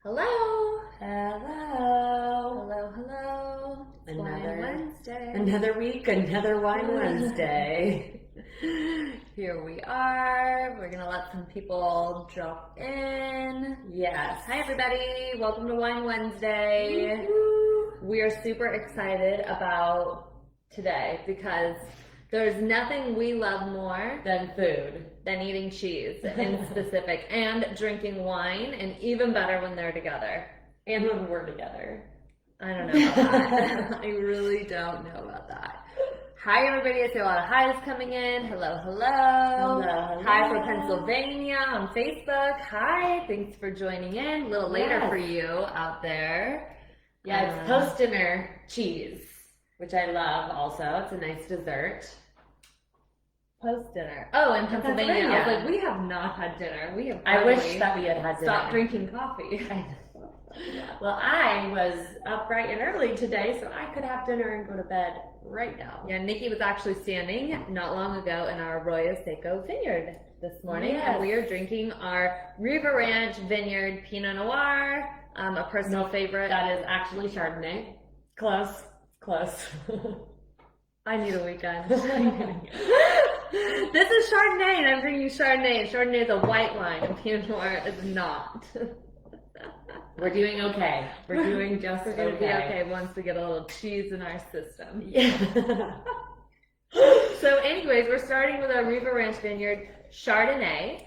Hello. Hello. Hello, hello. It's Wine Wednesday. Another week, another Wine Wednesday. Here we are. We're going to let some people drop in. Yes. Hi, everybody. Welcome to Wine Wednesday. Woo-hoo. We are super excited about today because there's nothing we love more Than food. than eating cheese in specific and drinking wine, and even better when they're together. And when we're together. I don't know about that. I really don't know about that. Hi, everybody. I see a lot of hi's coming in. Hello, hello. Hello. Hi from Pennsylvania on Facebook. Hi. Thanks for joining in. A little later for you out there. Yeah, it's post-dinner cheese, which I love also. It's a nice dessert. Post-dinner. Oh, in Pennsylvania. I was Pennsylvania. like, we have not had dinner. We have I wish probably that we had dinner. stopped drinking coffee. Well, I was up bright and early today, so I could have dinner and go to bed right now. Yeah, Nikki was actually standing not long ago in our Arroyo Seco vineyard this morning, Yes. and we are drinking our Riva Ranch Vineyard Pinot Noir, a personal favorite. That is actually Chardonnay. Close. I need a weekend. This is Chardonnay, and I'm drinking Chardonnay, and Chardonnay is a white wine, and Pinot Noir is not. We're doing okay. We're doing just We're going to be okay once we get a little cheese in our system. Yeah. So anyways, we're starting with our Riva Ranch Vineyard Chardonnay.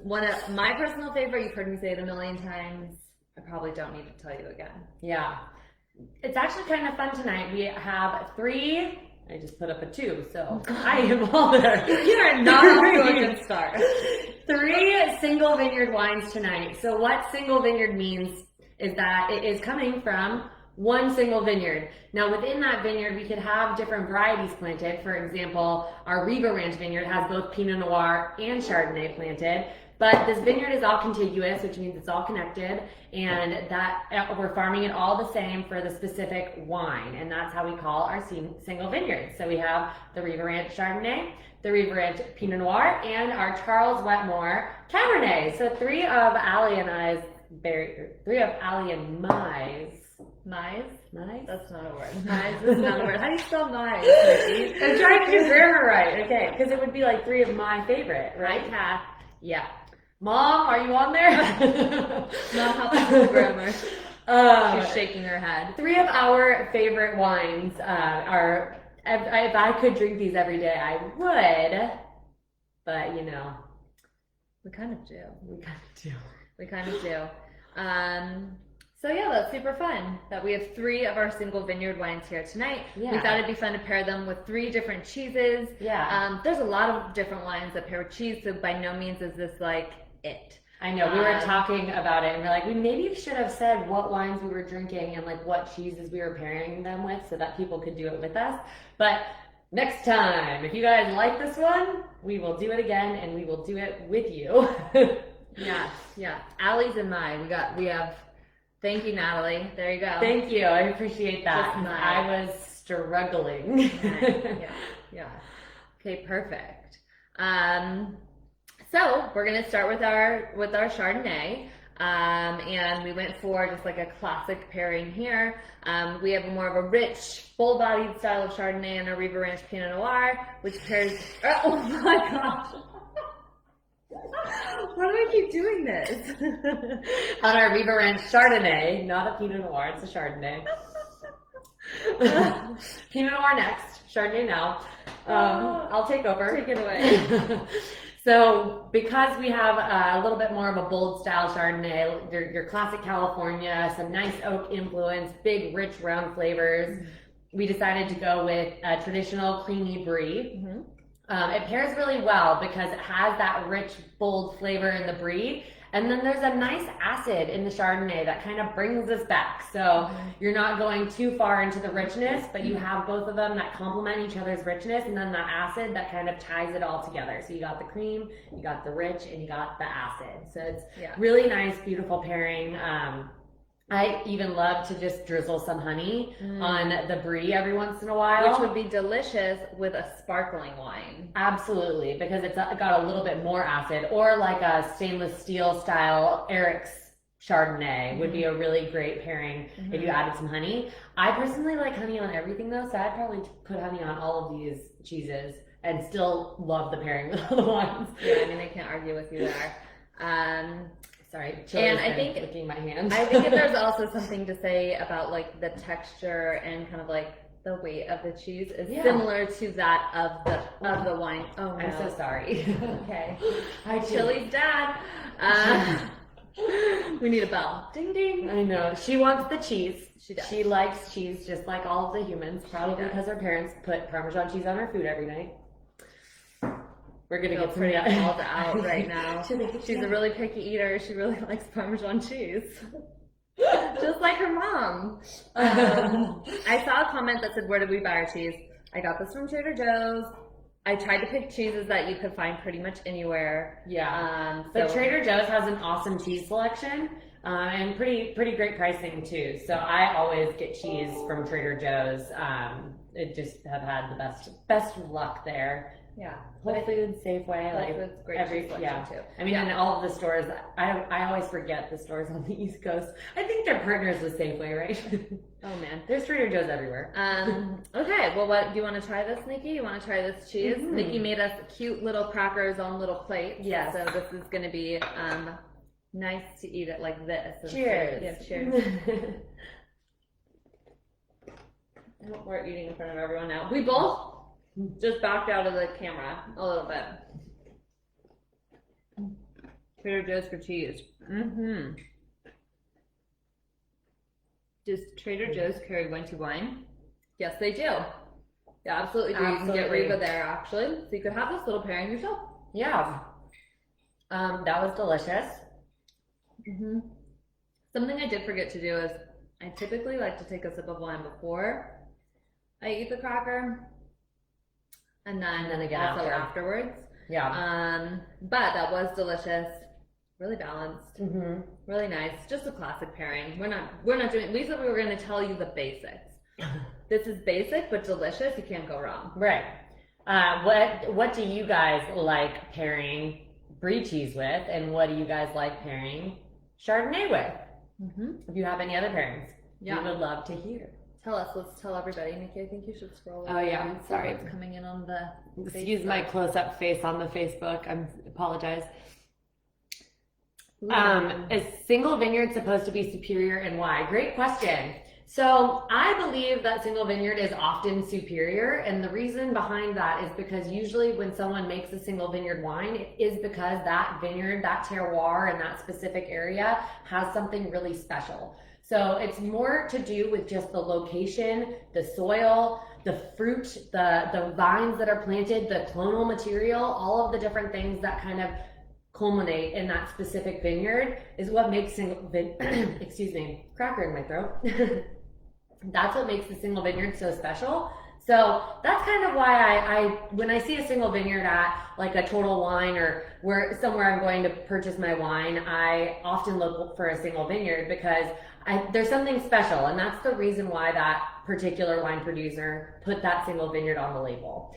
One of my personal favorite. You've heard me say it a million times. I probably don't need to tell you again. Yeah. It's actually kind of fun tonight. We have three. I just put up a 2, so I am all there. You are not off to a good start. 3 single vineyard wines tonight. So what single vineyard means is that it is coming from one single vineyard. Now within that vineyard, we could have different varieties planted. For example, our Riva Ranch vineyard has both Pinot Noir and Chardonnay planted. But this vineyard is all contiguous, which means it's all connected, and that we're farming it all the same for the specific wine, and that's how we call our single vineyard. So we have the Riva Ranch Chardonnay, the Riva Ranch Pinot Noir, and our Charles Wetmore Cabernet. So three of Aly and my's. Mize? That's not a word. Mize is not a word. How do you spell mize, Nikki? I'm trying to do grammar right, okay, because it would be like 3 of my favorite, right? Hi, Kath. Yeah. Mom, are you on there? Not helping with grammar. She's shaking her head. 3 of our favorite wines are, if I could drink these every day, I would, but you know. We kind of do. We kind of do. So yeah, that's super fun that we have 3 of our single vineyard wines here tonight. Yeah. We thought it'd be fun to pair them with 3 different cheeses. Yeah. There's a lot of different wines that pair with cheese, so by no means is this like it. I know, we were talking about it and we're like, we maybe should have said what wines we were drinking and like what cheeses we were pairing them with so that people could do it with us. But next time, if you guys like this one, we will do it again and we will do it with you. Yeah. Aly's and mine. We have. Thank you, Natalie. There you go. Thank you. I appreciate that. Just mine. I was struggling. Yeah. Okay, perfect. So we're gonna start with our Chardonnay, and we went for just like a classic pairing here. We have more of a rich, full-bodied style of Chardonnay and a Riva Ranch Pinot Noir, which pairs. Oh my gosh! Why do I keep doing this? On our Riva Ranch Chardonnay, not a Pinot Noir, it's a Chardonnay. Pinot Noir next, Chardonnay now. I'll take over. Take it away. So because we have a little bit more of a bold style Chardonnay, your classic California, some nice oak influence, big rich round flavors, we decided to go with a traditional creamy brie. Mm-hmm. It pairs really well because it has that rich, bold flavor in the brie. And then there's a nice acid in the Chardonnay that kind of brings us back. So you're not going too far into the richness, but you have both of them that complement each other's richness, and then that acid that kind of ties it all together. So you got the cream, you got the rich, and you got the acid. So it's really nice, beautiful pairing. I even love to just drizzle some honey on the brie every once in a while. Which would be delicious with a sparkling wine. Absolutely, because it's got a little bit more acid, or like a stainless steel style Eric's Chardonnay would be a really great pairing if you added some honey. I personally like honey on everything though, so I'd probably put honey on all of these cheeses and still love the pairing with all the wines. Yeah, I mean, I can't argue with you there. Sorry, and I think licking my hand. I think there's also something to say about like the texture and kind of like the weight of the cheese is similar to that of the wine. Oh, no. I'm so sorry. Okay. Hi, Chili's dad. We need a bell. Ding ding. I know. She wants the cheese. She does. She likes cheese just like all of the humans, probably because her parents put Parmesan cheese on her food every night. We're gonna get pretty some called out right now. She's a really picky eater. She really likes Parmesan cheese. Just like her mom. I saw a comment that said, where did we buy our cheese? I got this from Trader Joe's. I tried to pick cheeses that you could find pretty much anywhere. Yeah. But Trader Joe's has an awesome cheese selection and pretty great pricing too. So I always get cheese from Trader Joe's. It just have had the best of luck there. Yeah. Whole Foods, Safeway, Whole Foods, great cheese selection too. I mean, in all of the stores, I always forget the stores on the East Coast. I think they're partners with Safeway, right? Oh man, there's Trader Joe's everywhere. Okay, well, what do you want to try this, Nikki? You want to try this cheese? Nikki made us cute little crackers on little plates. Yes. So this is going to be nice to eat it like this. Cheers. Yeah, cheers. We're eating in front of everyone now. We both just backed out of the camera a little bit. Trader Joe's for cheese. Does Trader Joe's carry Wente wine? Yes, they do. Yeah, absolutely do. You can get Riva there, actually. So you could have this little pairing yourself. Yeah. That was delicious. Something I did forget to do is I typically like to take a sip of wine before I eat the cracker. And then again also afterwards. Yeah. But that was delicious. Really balanced. Really nice. Just a classic pairing. We're not doing. We said we were going to tell you the basics. This is basic but delicious. You can't go wrong. Right. What do you guys like pairing brie cheese with, and what do you guys like pairing Chardonnay with? If you have any other pairings, we would love to hear. Tell us. Let's tell everybody. Nikki, I think you should scroll over. Oh yeah, sorry. It's coming in on the Excuse my close-up face on the Facebook. I apologize. Is single vineyard supposed to be superior, and why? Great question. So I believe that single vineyard is often superior, and the reason behind that is because usually when someone makes a single vineyard wine, it is because that vineyard, that terroir, and that specific area has something really special. So it's more to do with just the location, the soil, the fruit, the vines that are planted, the clonal material, all of the different things that kind of culminate in that specific vineyard is what makes excuse me, cracker in my throat. That's what makes the single vineyard so special. So that's kind of why I when I see a single vineyard at like a Total Wine or somewhere I'm going to purchase my wine, I often look for a single vineyard because there's something special, and that's the reason why that particular wine producer put that single vineyard on the label.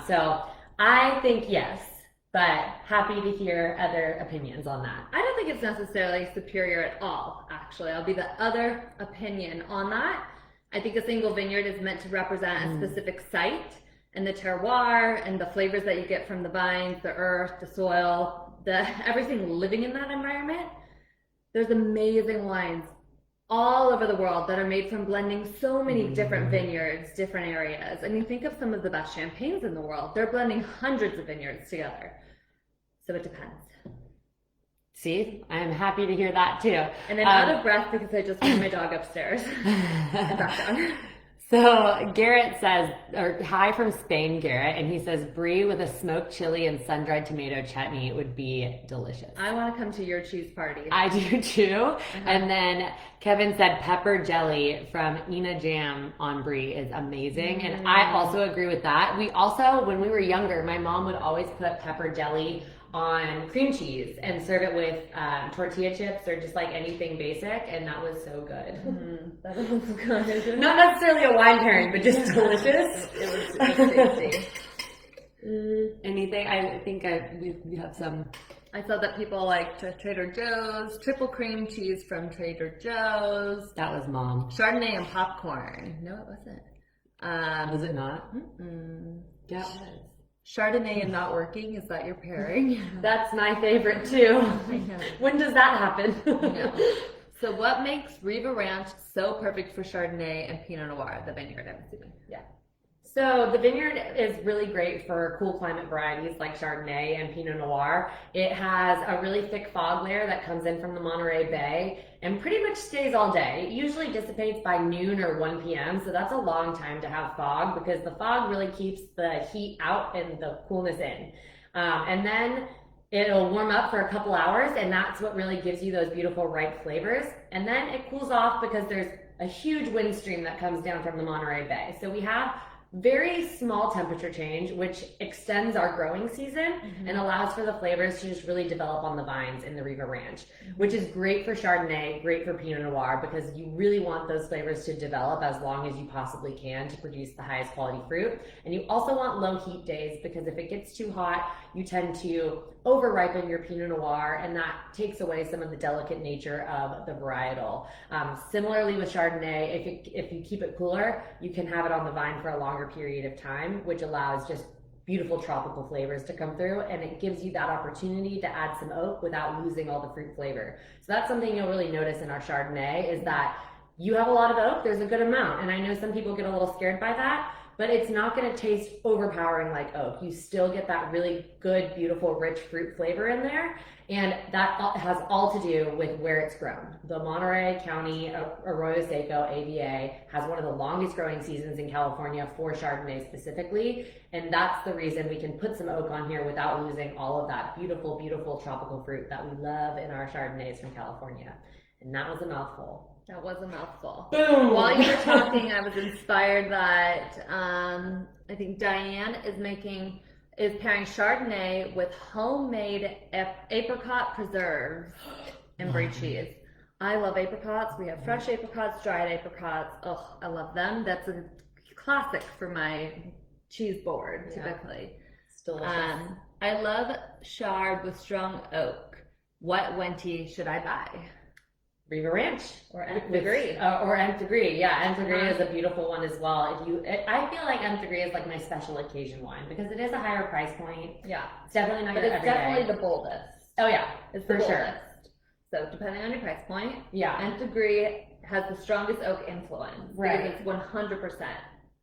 So I think yes, but happy to hear other opinions on that. I don't think it's necessarily superior at all, actually. I'll be the other opinion on that. I think a single vineyard is meant to represent a specific site and the terroir and the flavors that you get from the vines, the earth, the soil, everything living in that environment. There's amazing wines all over the world that are made from blending so many different vineyards, different areas. I mean, think of some of the best champagnes in the world. They're blending hundreds of vineyards together. So it depends. See, I'm happy to hear that too. And I'm out of breath because I just put my dog upstairs. So Garrett says, or hi from Spain, Garrett, and he says brie with a smoked chili and sun-dried tomato chutney would be delicious. I want to come to your cheese party. I do too. And then Kevin said pepper jelly from Ina Jam on brie is amazing. And I also agree with that. We also, when we were younger, my mom would always put pepper jelly on cream cheese and serve it with tortilla chips or just like anything basic, and that was so good. That was good. Not necessarily a wine pairing, but just delicious. It was tasty. Anything? I think we have some I saw that people like Trader Joe's, triple cream cheese from Trader Joe's, That was mom. Chardonnay and popcorn. No, it wasn't. Was it not? Yeah. Chardonnay and not working, is that your pairing? That's my favorite too. When does that happen? So what makes Riva Ranch so perfect for Chardonnay and Pinot Noir, the vineyard I'm assuming? Yeah. So the vineyard is really great for cool climate varieties like Chardonnay and Pinot Noir. It has a really thick fog layer that comes in from the Monterey Bay and pretty much stays all day. It usually dissipates by noon or 1 p.m. So that's a long time to have fog because the fog really keeps the heat out and the coolness in. And then it'll warm up for a couple hours, and that's what really gives you those beautiful ripe flavors. And then it cools off because there's a huge wind stream that comes down from the Monterey Bay. So we have very small temperature change, which extends our growing season and allows for the flavors to just really develop on the vines in the Riva Ranch, which is great for Chardonnay, great for Pinot Noir, because you really want those flavors to develop as long as you possibly can to produce the highest quality fruit. And you also want low heat days, because if it gets too hot, you tend to over ripen your Pinot Noir, and that takes away some of the delicate nature of the varietal. Similarly with Chardonnay, if you keep it cooler, you can have it on the vine for a longer period of time, which allows just beautiful tropical flavors to come through, and it gives you that opportunity to add some oak without losing all the fruit flavor. So that's something you'll really notice in our Chardonnay, is that you have a lot of oak, there's a good amount, and I know some people get a little scared by that, but it's not going to taste overpowering like oak. You still get that really good, beautiful, rich fruit flavor in there, and that has all to do with where it's grown. The Monterey County Arroyo Seco AVA has one of the longest growing seasons in California for Chardonnay specifically, and that's the reason we can put some oak on here without losing all of that beautiful, beautiful tropical fruit that we love in our Chardonnays from California. And that was a mouthful. That was a mouthful. Boom! While you were talking, I was inspired that I think Diane is pairing Chardonnay with homemade apricot preserves and brie cheese. I love apricots. We have fresh apricots, dried apricots. Oh, I love them. That's a classic for my cheese board, typically. It's delicious. I love chard with strong oak. What Wente should I buy? Riva Ranch Or Nth Degree. Or Nth Degree. Yeah, Nth Degree is a beautiful one as well. I feel like Nth Degree is like my special occasion wine because it is a higher price point. Yeah. It's definitely not But your it's everyday. definitely the boldest. Oh yeah, It's for the sure. boldest. So depending on your price point, Yeah. Nth Degree has the strongest oak influence. Right. Because it's 100%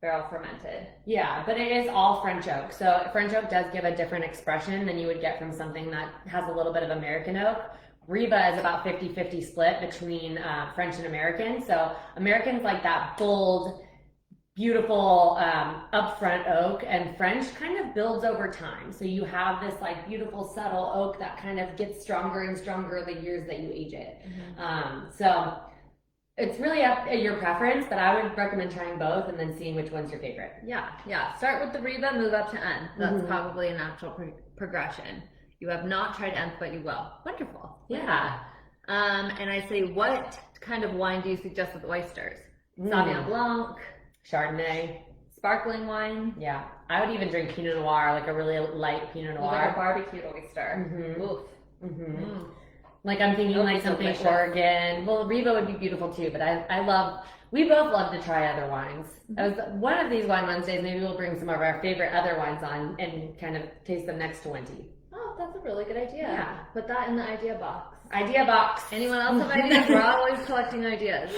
barrel fermented. Yeah, but it is all French oak. So French oak does give a different expression than you would get from something that has a little bit of American oak. Riva is about 50-50 split between French and American. So American's like that bold, beautiful upfront oak, and French kind of builds over time. So you have this like beautiful subtle oak that kind of gets stronger and stronger the years that you age it. So it's really up to your preference, but I would recommend trying both and then seeing which one's your favorite. Yeah. Start with the Riva, move up to Nth. That's probably a natural progression. You have not tried Nth, but you will. Wonderful. Yeah. And I say, what kind of wine do you suggest with oysters? Sauvignon Blanc, Chardonnay. sparkling wine, Yeah. I would even drink Pinot Noir, like a really light Pinot with like a Noir. barbecued oyster. Oof. Like I'm thinking Those like are something delicious. Oregon. Well, Riva would be beautiful too, but we both love to try other wines. As one of these Wine Wednesdays, maybe we'll bring some of our favorite other wines on and kind of taste them next to Wente. Oh, that's a really good idea. Yeah. Put that in the idea box. Idea box. Anyone else have ideas? We're always collecting ideas.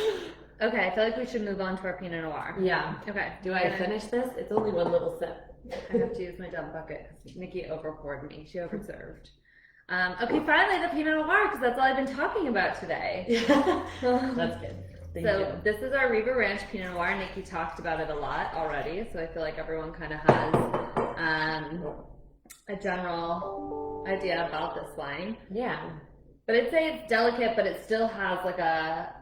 Okay, I feel like we should move on to our Pinot Noir. Yeah. Okay. Do I finish this? It's only one little sip. I have to use my dump bucket because Nikki overpoured me. She overserved. Okay, finally the Pinot Noir, because that's all I've been talking about today. That's good. Thank you. This is our Riva Ranch Pinot Noir. Nikki talked about it a lot already, so I feel like everyone kind of has a general idea about this wine. Yeah. But I'd say it's delicate, but it still has like a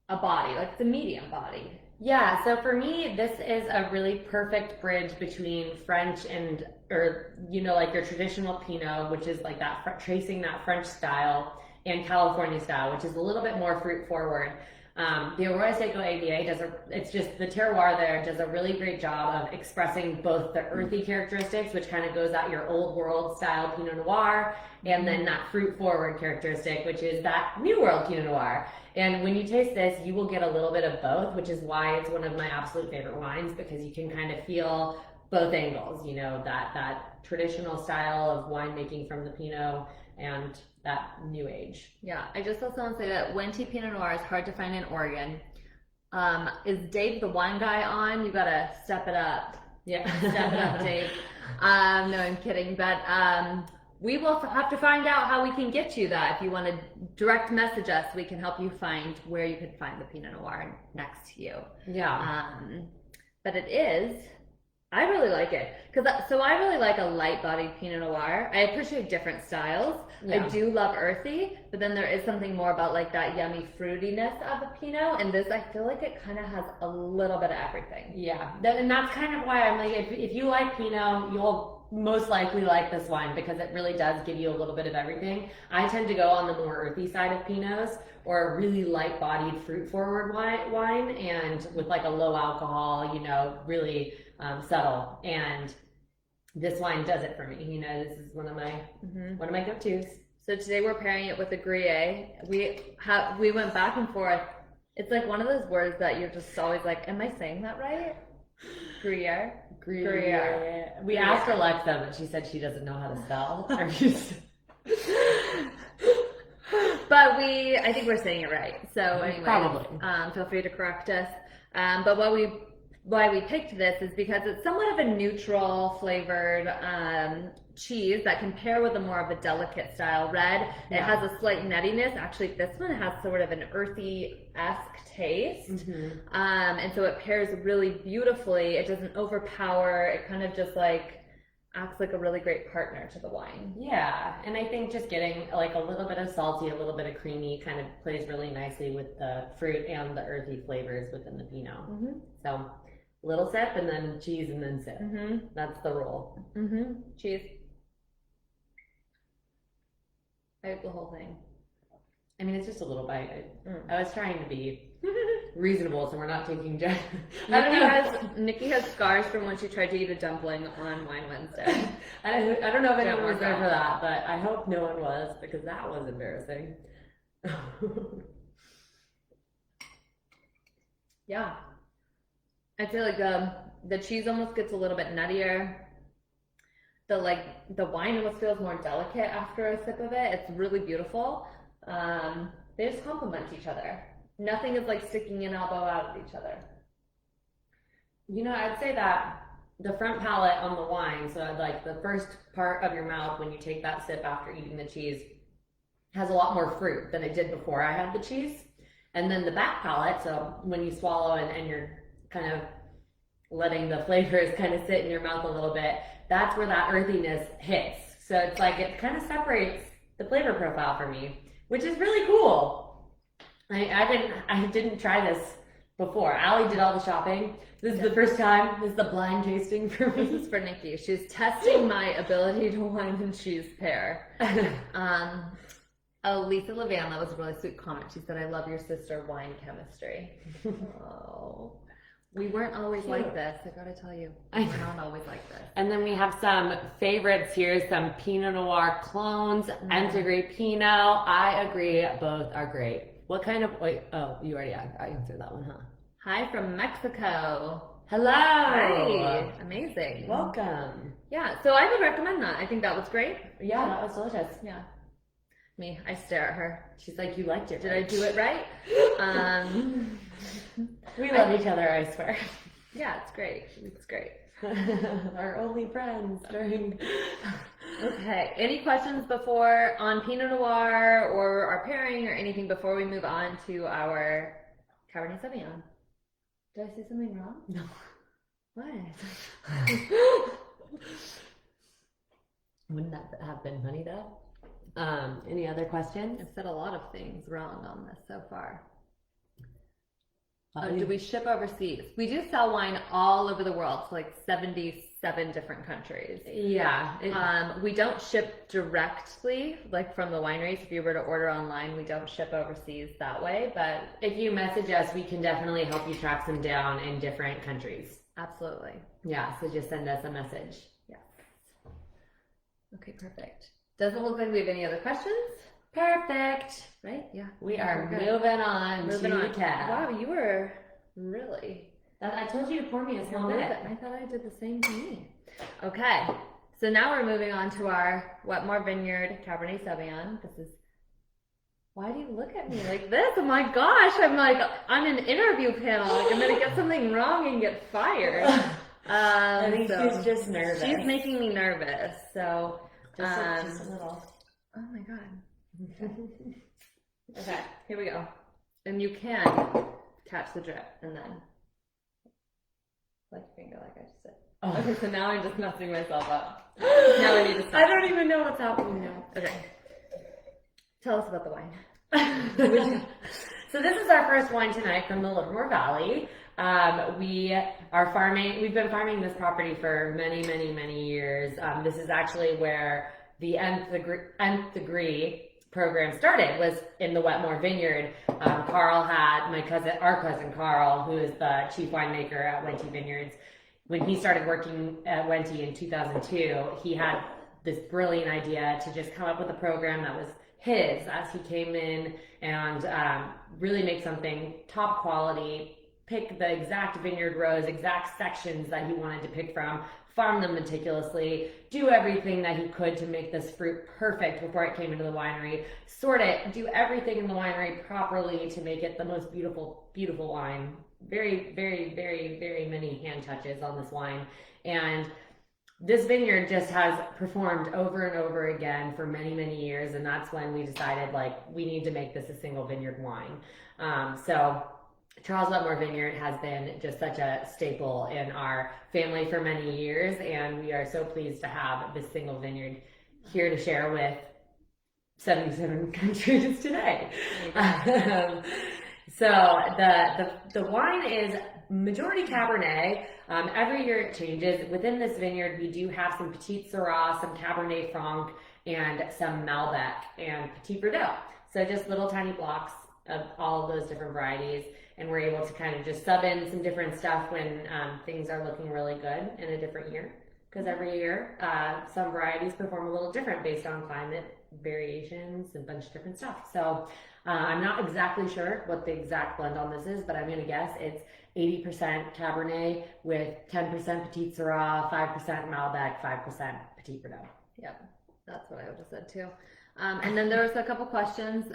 body, like it's a medium body. Yeah, so for me, this is a really perfect bridge between French or like your traditional Pinot, which is like that, tracing that French style, and California style, which is a little bit more fruit forward. The Arroyo Seco AVA it's just the terroir there does a really great job of expressing both the earthy characteristics, which kind of goes at your old world style Pinot Noir, and then that fruit forward characteristic, which is that new world Pinot Noir. And when you taste this, you will get a little bit of both, which is why it's one of my absolute favorite wines, because you can kind of feel both angles, you know, that traditional style of winemaking from the Pinot and that new age. Yeah, I just also want to say that Wente Pinot Noir is hard to find in Oregon. Is Dave the wine guy on? You gotta step it up. Yeah, step it up, Dave. No, I'm kidding, but we will have to find out how we can get you that. If you want to direct message us, we can help you find where you could find the Pinot Noir next to you. Yeah. But it is. I really like it so I really like a light-bodied Pinot Noir. I appreciate different styles. Yeah. I do love earthy, but then there is something more about like that yummy fruitiness of a Pinot. And this, I feel like it kind of has a little bit of everything. Yeah, and that's kind of why I'm like, if you like Pinot, you'll most likely like this wine because it really does give you a little bit of everything. I tend to go on the more earthy side of Pinots or a really light-bodied, fruit-forward wine, and with like a low alcohol, you know, really subtle. And this wine does it for me. You know, this is one of my go-tos. So today we're pairing it with a Gruyere. We went back and forth. It's like one of those words that you're just always like, am I saying that right? Gruyere. We asked Alexa, but she said she doesn't know how to spell. But I think we're saying it right. So anyway, probably. Feel free to correct us. But why we picked this is because it's somewhat of a neutral flavored cheese that can pair with a more of a delicate style red. Yeah. It has a slight nuttiness. Actually, this one has sort of an earthy-esque taste. And so it pairs really beautifully. It doesn't overpower. It kind of just like acts like a really great partner to the wine. Yeah, and I think just getting like a little bit of salty, a little bit of creamy kind of plays really nicely with the fruit and the earthy flavors within the Pinot. So little sip and then cheese and then sip. That's the rule. Cheese. I ate the whole thing. I mean, it's just a little bite. I was trying to be reasonable, so we're not taking Nikki has scars from when she tried to eat a dumpling on Wine Wednesday. I don't know if anyone was there for that, but I hope no one was, because that was embarrassing. Yeah. I feel like the cheese almost gets a little bit nuttier. The wine almost feels more delicate after a sip of it. It's really beautiful. They just complement each other. Nothing is like sticking an elbow out at each other. You know, I'd say that the front palate on the wine, so like the first part of your mouth when you take that sip after eating the cheese, has a lot more fruit than it did before I had the cheese. And then the back palate, so when you swallow and you're kind of letting the flavors kind of sit in your mouth a little bit, that's where that earthiness hits. So it's like it kind of separates the flavor profile for me, which is really cool. I didn't try this before. Aly did all the shopping. This is the first time. This is the blind tasting for me. This is for Nikki. She's testing my ability to wine and cheese pair. Lisa Lavanna was a really sweet comment. She said, "I love your sister wine chemistry." Oh, we weren't always like this. I gotta tell you, we're not always like this. And then we have some favorites here. Some Pinot Noir clones. Entegre Pinot. I agree. Both are great. What kind of, you already answered that one, huh? Hi from Mexico. Hello. Hi. Amazing. Welcome. Yeah, so I would recommend that. I think that was great. Yeah, that was delicious. Yeah. Me, I stare at her. She's like, you liked it. Did I do it right? We love each other, I swear. Yeah, it's great. It's great. Our only friends during... Okay, any questions on Pinot Noir or our pairing or anything before we move on to our Cabernet Sauvignon? Did I say something wrong? No. What? Wouldn't that have been funny though? Any other questions? I've said a lot of things wrong on this so far. Do we ship overseas? We do sell wine all over the world, so like 76 7 different countries. Yeah. We don't ship directly, like from the wineries. If you were to order online, we don't ship overseas that way. But if you message us, we can definitely help you track them down in different countries. absolutely. Yeah, so just send us a message. Yes. Okay, perfect. Doesn't look like we have any other questions, Perfect. right? Yeah. We are We're good. moving on to the cab. Wow, you were really. I told you to pour me a small bit. I thought I did the same to me. Okay, so now we're moving on to our Wetmore Vineyard Cabernet Sauvignon. This is. Why do you look at me like this? Oh my gosh, I'm like on an interview panel. Like I'm gonna get something wrong and get fired. I think so she's just nervous. She's making me nervous. So, just a little. oh my god. Okay, here we go. And you can catch the drip and then like your finger, like I just did. Oh. Okay, so now I'm just messing myself up. Now I need to stop. I don't even know what's happening now. Okay. Tell us about the wine. So this is our first wine tonight from the Livermore Valley. We've been farming this property for many years. This is actually where the nth degree program started, was in the Wetmore Vineyard. Carl had our cousin Carl, who is the chief winemaker at Wente Vineyards. When he started working at Wente in 2002, he had this brilliant idea to just come up with a program that was his as he came in and really make something top quality, pick the exact vineyard rows, exact sections that he wanted to pick from, farm them meticulously, do everything that he could to make this fruit perfect before it came into the winery, sort it, do everything in the winery properly to make it the most beautiful wine. Very many hand touches on this wine. And this vineyard just has performed over and over again for many years, and that's when we decided, like, we need to make this a single vineyard wine. So Charles Wetmore Vineyard has been just such a staple in our family for many years, and we are so pleased to have this single vineyard here to share with 77 countries today. So the wine is majority Cabernet. Every year it changes. Within this vineyard, we do have some Petit Syrah, some Cabernet Franc, and some Malbec and Petit Verdot. So just little tiny blocks of all of those different varieties. And we're able to kind of just sub in some different stuff when things are looking really good in a different year. Because every year, some varieties perform a little different based on climate variations and a bunch of different stuff. So I'm not exactly sure what the exact blend on this is, but I'm going to guess it's 80% Cabernet with 10% Petit Syrah, 5% Malbec, 5% Petit Verdot. Yep, that's what I would have said too. And then there was a couple questions.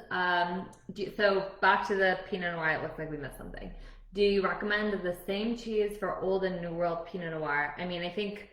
So back to the Pinot Noir, it looks like we missed something. Do you recommend the same cheese for Old and New World Pinot Noir? I mean, I think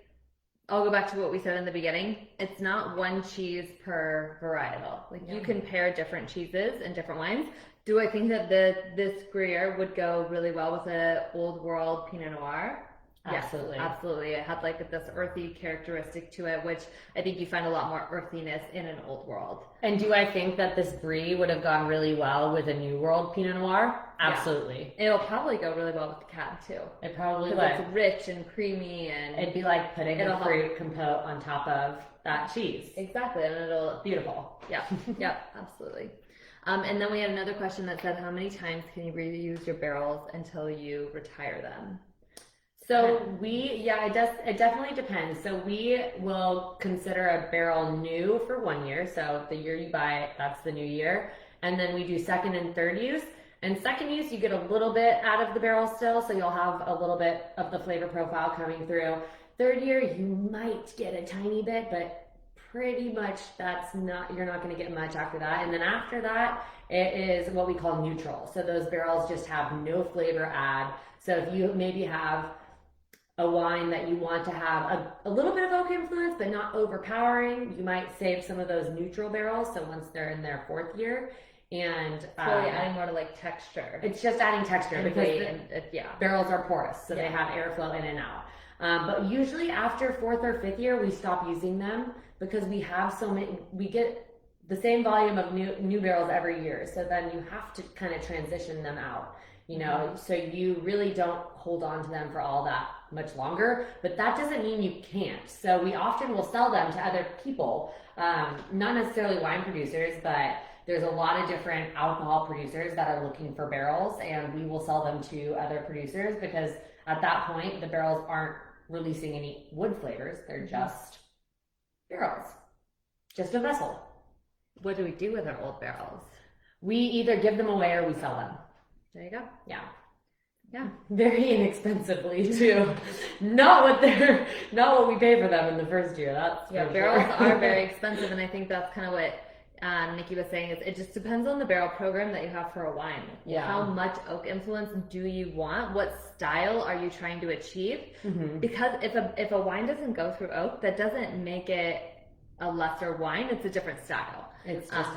I'll go back to what we said in the beginning. It's not one cheese per varietal. Like you can pair different cheeses and different wines. Do I think that this Gruyere would go really well with the Old World Pinot Noir? Absolutely. Yes, absolutely. It had like this earthy characteristic to it, which I think you find a lot more earthiness in an Old World. And do I think that this Brie would have gone really well with a New World Pinot Noir? Absolutely. Yeah. It'll probably go really well with the Cab too. It probably would. It's rich and creamy, and it'd be like putting a fruit compote on top of that cheese. Exactly, and it'll beautiful. Yeah, yeah, absolutely. And then we had another question that said, how many times can you reuse your barrels until you retire them? So it definitely depends. So we will consider a barrel new for 1 year. So the year you buy it, that's the new year. And then we do second and third use. And second use, you get a little bit out of the barrel still. So you'll have a little bit of the flavor profile coming through. Third year, you might get a tiny bit, but pretty much you're not going to get much after that. And then after that, it is what we call neutral. So those barrels just have no flavor add. So if you maybe have a wine that you want to have a little bit of oak influence, but not overpowering, you might save some of those neutral barrels. So once they're in their fourth year, and adding more to like texture. It's just adding texture because barrels are porous, so they have airflow in and out. But usually after fourth or fifth year, we stop using them because we have so many. We get the same volume of new barrels every year, so then you have to kind of transition them out. you know, so you really don't hold on to them for all that much longer, but that doesn't mean you can't. So we often will sell them to other people, not necessarily wine producers, but there's a lot of different alcohol producers that are looking for barrels, and we will sell them to other producers because at that point, the barrels aren't releasing any wood flavors. They're just barrels, just a vessel. What do we do with our old barrels? We either give them away or we sell them. There you go. Yeah. Yeah. Very inexpensively too. not what we pay for them in the first year. That's barrels are very expensive, and I think that's kind of what Nikki was saying, is it just depends on the barrel program that you have for a wine. Yeah. How much oak influence do you want? What style are you trying to achieve? Because if a wine doesn't go through oak, that doesn't make it a lesser wine. It's a different style. It's just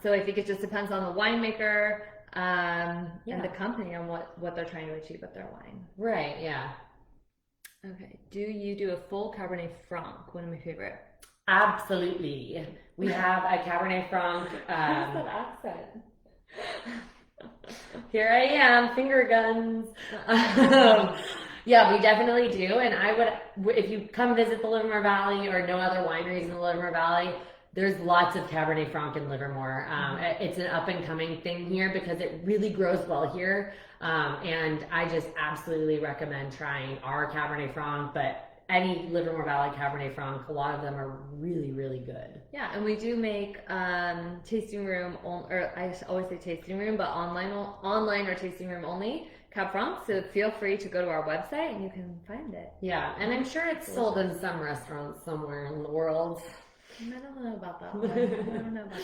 So I think it just depends on the winemaker and the company on what they're trying to achieve with their wine. Right. Yeah. Okay. Do you do a full Cabernet Franc? One of my favorite. Absolutely. We have a Cabernet Franc. What's that accent? Here I am, finger guns. Yeah, we definitely do. And I would, if you come visit the Livermore Valley or no other wineries in the Livermore Valley, there's lots of Cabernet Franc in Livermore. It's an up and coming thing here because it really grows well here. And I just absolutely recommend trying our Cabernet Franc, but any Livermore Valley Cabernet Franc, a lot of them are really, really good. Yeah, and we do make tasting room, or I always say tasting room, but online or tasting room only Cab Franc. So feel free to go to our website and you can find it. Yeah, and I'm sure it's sold in some restaurants somewhere in the world. I don't know about that one. I don't know about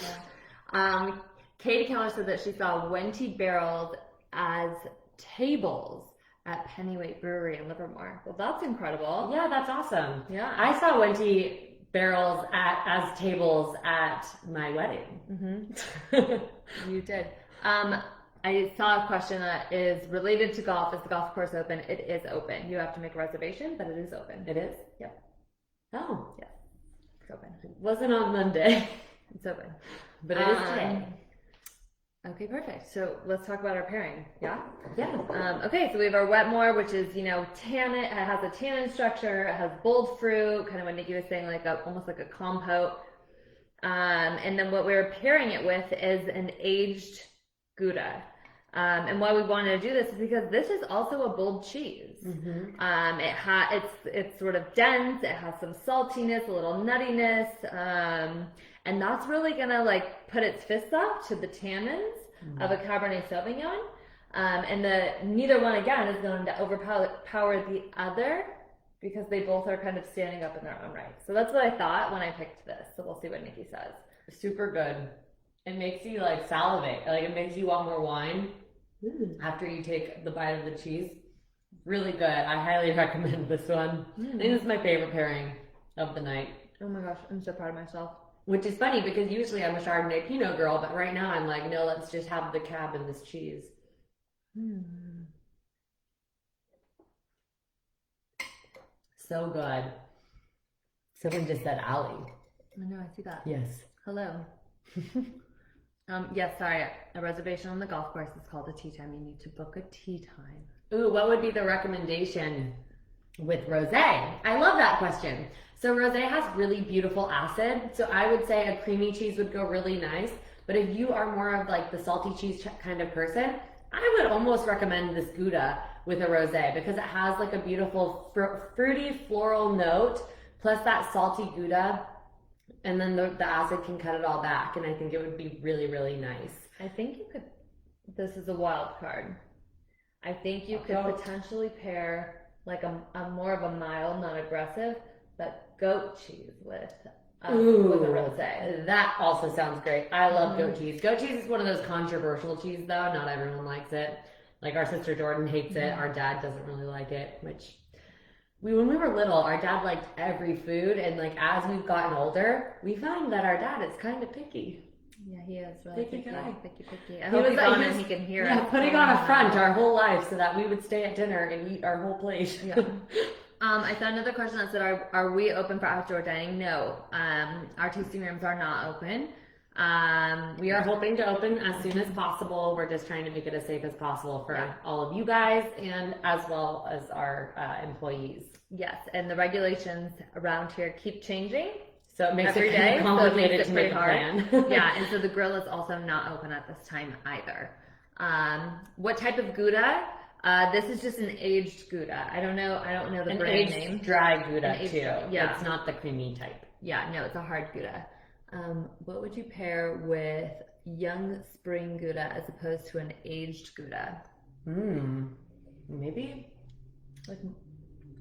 that. Katie Keller said that she saw Wente barrels as tables at Pennyweight Brewery in Livermore. Well, that's incredible. Yeah, that's awesome. Yeah. I saw Wente barrels as tables at my wedding. You did. I saw a question that is related to golf. Is the golf course open? It is open. You have to make a reservation, but it is open. It is? Yep. Oh. Yes. It's open. It wasn't on Monday. It's open. But it is today. Okay, perfect. So let's talk about our pairing. Yeah? Yeah. Okay, so we have our Wetmore, which is, tannin. It has a tannin structure. It has bold fruit, kind of what Nikki was saying, almost like a compote. And then what we're pairing it with is an aged Gouda. And why we wanted to do this is because this is also a bold cheese. It's sort of dense. It has some saltiness, a little nuttiness, and that's really gonna put its fists up to the tannins of a Cabernet Sauvignon. And neither one again is going to overpower the other because they both are kind of standing up in their own right. So that's what I thought when I picked this. So we'll see what Nikki says. Super good. It makes you salivate. It makes you want more wine after you take the bite of the cheese. Really good. I highly recommend this one. I think this is my favorite pairing of the night. Oh my gosh, I'm so proud of myself. Which is funny because usually I'm a Chardonnay Pinot girl, but right now I'm like, no, let's just have the cab and this cheese. So good. Someone just said Aly. I know, I see that. Yes. Hello. Yes, sorry. A reservation on the golf course is called a tea time. You need to book a tea time. Ooh, what would be the recommendation with rosé? I love that question. So rosé has really beautiful acid. So I would say a creamy cheese would go really nice. But if you are more of the salty cheese kind of person, I would almost recommend this Gouda with a rosé because it has a beautiful fruity floral note plus that salty Gouda. And then the acid can cut it all back. And I think it would be really, really nice. I think you could, this is a wild card. I think you could potentially pair a more of a mild, not aggressive, but goat cheese with a rosé. That also sounds great. I love goat cheese. Goat cheese is one of those controversial cheese though. Not everyone likes it. Our sister Jordan hates it. Our dad doesn't really like it, which when we were little, our dad liked every food, and as we've gotten older, we find that our dad is kind of picky. Yeah, he is really picky. I He hope was on he can hear us. Putting on a front our whole life so that we would stay at dinner and eat our whole plate. Yeah. I found another question that said, are we open for outdoor dining? No. Our tasting rooms are not open. We are hoping to open as soon as possible. We're just trying to make it as safe as possible for all of you guys and as well as our employees. Yes, and the regulations around here keep changing. So it makes every it kind day, of complicated to pretty make a hard. plan. Yeah, and so the grill is also not open at this time either. What type of Gouda? This is just an aged Gouda. I don't know the An brand aged name. dry Gouda An aged too. dry, yeah. It's not the creamy type. Yeah, no, it's a hard Gouda. What would you pair with young spring Gouda as opposed to an aged Gouda? Maybe like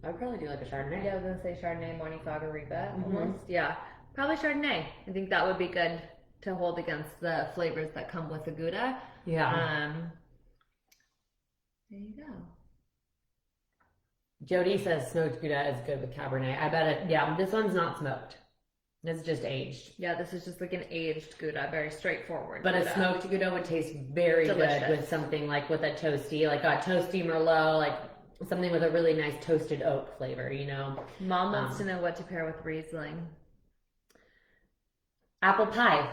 I'd probably do like a Chardonnay. Yeah, I was gonna say Chardonnay, Morning Fog, or Riba almost. Yeah, probably Chardonnay. I think that would be good to hold against the flavors that come with the Gouda. Yeah. There you go. Jody says smoked Gouda is good with Cabernet. I bet it. Yeah, this one's not smoked. It's just aged. Yeah, this is just like an aged Gouda, very straightforward. But Gouda. a smoked Gouda would taste very Delicious. good with something like with a toasty, like a toasty Merlot, like something with a really nice toasted oak flavor, you know. Mom wants to know what to pair with Riesling. Apple pie.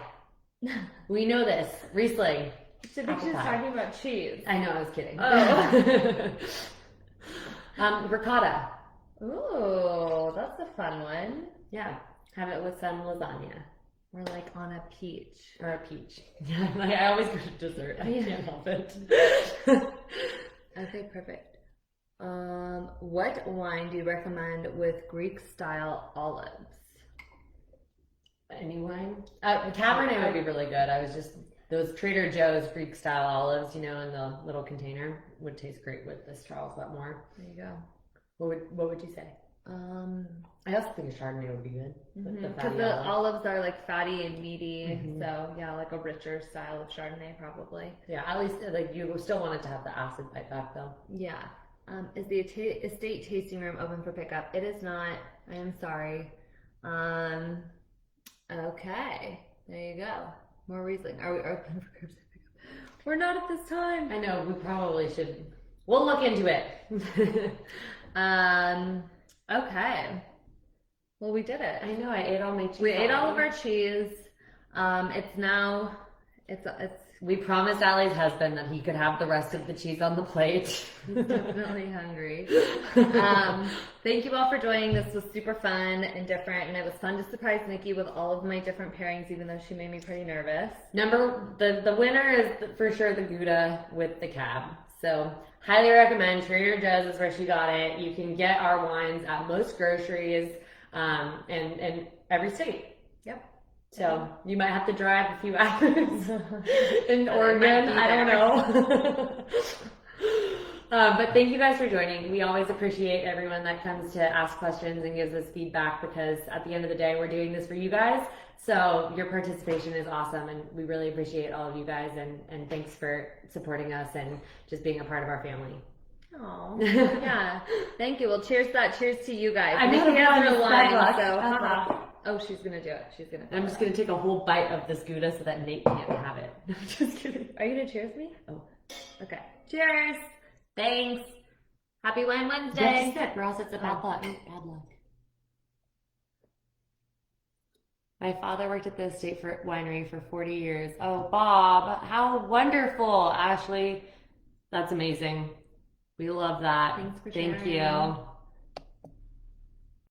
We know this. Riesling. So we just talking about cheese. I know, I was kidding. Oh. Ricotta. Ooh, that's a fun one. Yeah. Have it with some lasagna. Or like on a peach. Or a peach. Yeah, like I always go to dessert. I can't help it. Okay, perfect. What wine do you recommend with Greek style olives? Any wine? Cabernet would be really good. I was just, those Trader Joe's Greek style olives, you know, in the little container would taste great with this Charles Wetmore. There you go. What would you say? I also think a Chardonnay would be good. Because the olives are like fatty and meaty, so yeah, like a richer style of Chardonnay probably. Yeah, at least like you still want it to have the acid bite back though. Yeah. Is the estate tasting room open for pickup? It is not. I am sorry. Okay. There you go. More Riesling. Are we open for curbside pickup? We're not at this time. I know, we probably should. We'll look into it. Okay. Well, we did it. I know, I ate all my cheese. We ate all of our cheese. It's now, it's. We promised Aly's husband that he could have the rest of the cheese on the plate. He's definitely hungry. Thank you all for joining. This was super fun and different, and it was fun to surprise Nikki with all of my different pairings, even though she made me pretty nervous. The winner is for sure the Gouda with the cab. So highly recommend. Trader Joe's is where she got it. You can get our wines at most groceries and every state. Yep. So you might have to drive a few hours in Oregon. I don't know. But thank you guys for joining. We always appreciate everyone that comes to ask questions and gives us feedback, because at the end of the day, we're doing this for you guys. So your participation is awesome, and we really appreciate all of you guys, and thanks for supporting us and just being a part of our family. Oh, yeah. Thank you. Well, cheers to you guys. I'm Nikki has her line, luck. so oh, she's gonna do it. She's gonna. I'm just gonna take a whole bite of this Gouda so that Nate can't have it. I'm just kidding. Are you gonna cheers me? Oh. Okay. Cheers. Thanks. Happy Wine Wednesday. You have to sip, or else it's a bad luck. Bad luck. My father worked at the estate winery for 40 years. Oh, Bob, how wonderful, Ashley. That's amazing. We love that. Thanks for Thank sharing. you.